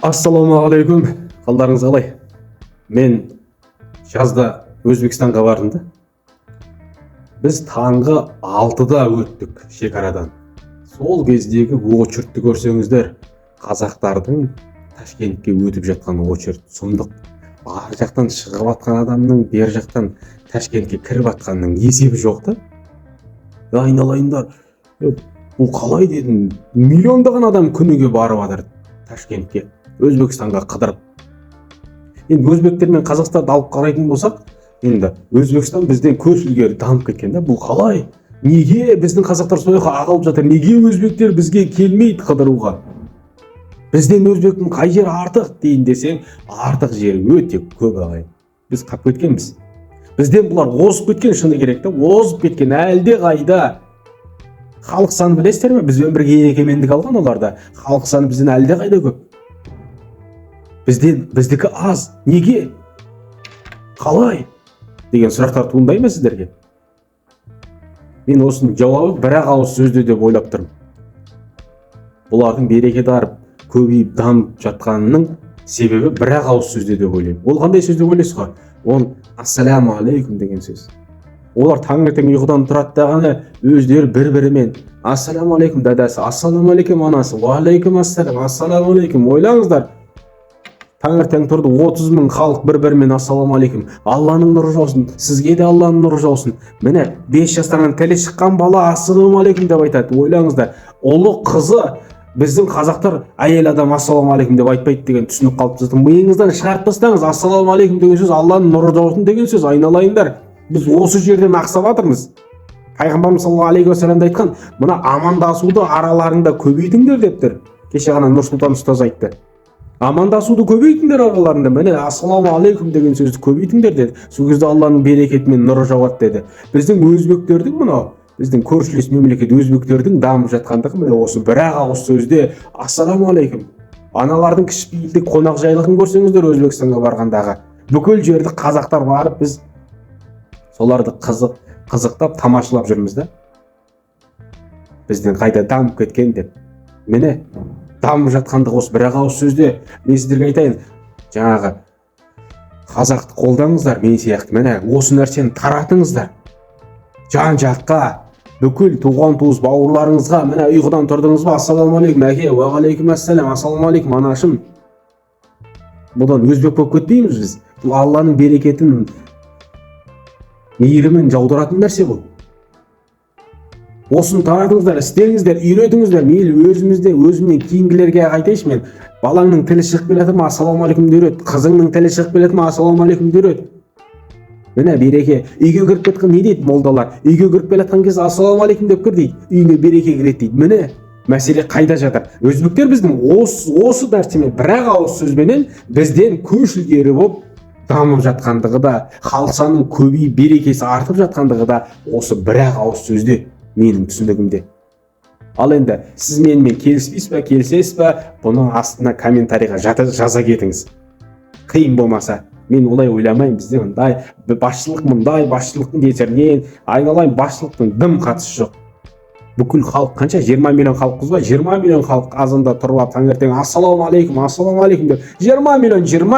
Ассалаумағалейкум, қалдарыңыз қалай? Мен жазда Өзбекстанға бардым да. Біз таңғы 6-да өттік шекарадан. Сол кездегі очередті көрсеңіздер, қазақтардың Ташкентке өтіп жатқан очеред сұмдық. Ар жақтан шығып жатқан адамның, бер жақтан Ташкентке кіріп жатқанның есебі жоқ та. Айналайындар, бұл қалай дедім, миллиондаған адам күніге барып жатыр Ташкентке, Өзбекстанға қыдырып. Енді өзбектер мен қазақстанды алып қарайтын болсақ, енді Өзбекстан бізден көш ілгері дамып кеткен да. Бұл қалай? Неге біздің қазақтар сол жаққа ағылып жатыр? Неге өзбектер бізге келмейді қыдыруға? Бізден өзбектің қай жері артық дейін десең, артық жері өте көп ағайын. Біз қап кеткенбіз. Бізден бұлар озып кеткен, шыны керек та, озып кеткен әлде қайда. Халық саны білесіздер ме? Бізбен бірге егемендік алған оларда. Халық саны бізден әлде қайда көп. Біздікі аз. Неге? Қалай? Деген сұрақтар туындай ма сіздерге? Мен осының жауабы бір-ақ ауыз сөзде деп ойлап тұрмын. Бұлардың берекеті көбейіп дамып жатқанының себебі бір-ақ ауыз сөзде деп ойлаймын. Ол қандай сөз деп ойлайсыз ғой? Ол ассаламу алейкум деген сөз. Олар таңертең ұйқыдан тұрады дағаны өздері бір-бірімен ассаламу алейкум дадасы, ассаламу алейкум анасы, уалейкум ассалам, ассаламу алейкум. Ойлаңыздар, таңертең тұрды 30 мың халық бір-бірімен ассаламу алейкум, Алланың нұры жаусын, сізге де Алланың нұры жаусын. Міне 5 жастарынан тілі шыққан бала ассаламу алейкум деп айтады. Ойлаңыздар, ұлы қызы біздің қазақтар әйел адам ассаламу алейкум деп айтпайды деген түсінік қалыптасты. Миыңыздан шығарып тастаңыз, ассаламу алейкум деген сөз Алланың нұры жаусын деген сөз. Айналайындар, біз осы жерден ақсап жатырмыз. Пайғамбарымыз саллаллаху алейхи уассаламда айтқан, мына амандасуды араларыңда көбейтіңдер дептір. Кеше ғана Нұрсұлтан ұстаз айтты. Амандасуды көбейтіңдер араларында, міне ассаламу алейкум деген сөзді көбейтіңдер деді. Сол кезде Алланың берекетімен нұры жауады деді. Біздің өзбектердің мынау, біздің көршілес мемлекет өзбектердің дамып жатқандығы міне осы бір-ақ ауыз сөзде ассаламу алейкум. Аналардың кішіпейілдік қонақжайлығын көрсеңіздер Өзбекстанға барғандағы. Бүкіл жерді қазақтар барып, біз соларды қызықтап тамашалап жүрміз да. Бізден қайда дамып кеткен деп. Міне дамып жатқандығы осы бір-ақ ауыз сөзде. Мен сіздерге айтайын, жаңағы қазақты қолдаңыздар, мен сияқты. Міне осы нәрсені таратыңыздар. Жан-жаққа, бүкіл туған туыс бауырларыңызға, міне ұйқыдан тұрдыңыз ба, ассаламу алейкум әке, уағалейкум ассалам, ассаламу алейкум анашым. Бұдан өзбек болып кетпейміз біз. Бұл Алланың берекетін, мейірімін жаудыратын нәрсе бұл. Осыны таратыңыздар, істеңіздер, үйретіңіздер. Мейлі өзімнен кейінгілерге айтайыншы, мен балаңның тілі шығып келеді ме, ассаламу алейкум дерет. Қызыңның тілі шығып келеді ме, ассаламу алейкум дерет. Міне береке. Үйге кіріп кеткен не дейді молдалар? Үйге кіріп келатқан кезде ассаламу алейкум деп кір дейді. Үйіңе береке кіреді дейді. Міне мәселе қайда жатыр? Өзбектер біздің осы нәрсемен бір-ақ ауыз сөзбенен бізден көш ілгері болып дамып жатқандығы да, халық санының көбейіп берекесі артып жатқандығы да осы бір-ақ ауыз сөзде, менің түсінігімде. Ал енді сіз менімен келіспейсіз бе, келісесіз бе? Бұның астына комментарийға жаза кетіңіз. Қиын болмаса. Мен олай ойламаймын. Бізде мындай басшылық, мындай басшылықтың кесірінен айналайын, басшылықтың дым қатысы жоқ. Бүкіл халық қанша? 20 миллион халықпыз ба? 20 миллион халық азанда тұрып таңертең ассаламу алейкум деп 20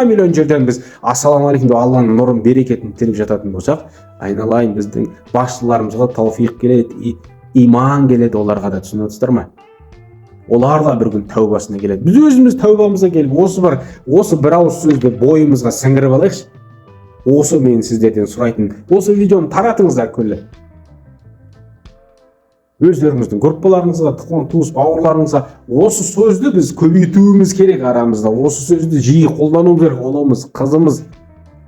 миллион жерден біз ассаламу алейкум деп Алланың нұрын, берекетін тілеп жататын болсақ, айналайын, біздің басшыларымызға тауфиқ келеді, иман келеді оларға да, түсініп отырсыздар ма? Олар да бір күн тәубасына келеді. Біз өзіміз тәубамызға келіп, осы бір ауыз сөзді бойымызға сіңіріп алайықшы. Осы мен сіздерден сұрайтын. Осы видеоны таратыңыздар күллі. Өздеріңіздің группаларыңызға, туған туыс бауырларыңызға осы сөзді біз көбейтуіміз керек арамызда. Осы сөзді жиі қолдануымыз керек. Ұлымыз, қызымыз.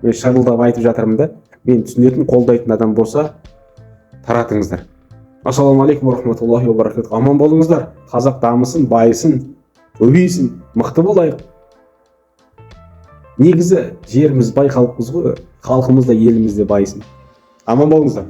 Мен шырылдап айтып жатырмын да. Мен түсінетін, қолдайтын адам болса, таратыңыздар. Ассаламу алейкум рахматуллахи ва баракатух. Аман болыңыздар. Қазақ дамысын, байысын, көбейсін, мықты болайық. Негізі жеріміз бай халықпыз ғой, халқымыз да еліміз де байысын. Аман болыңыздар.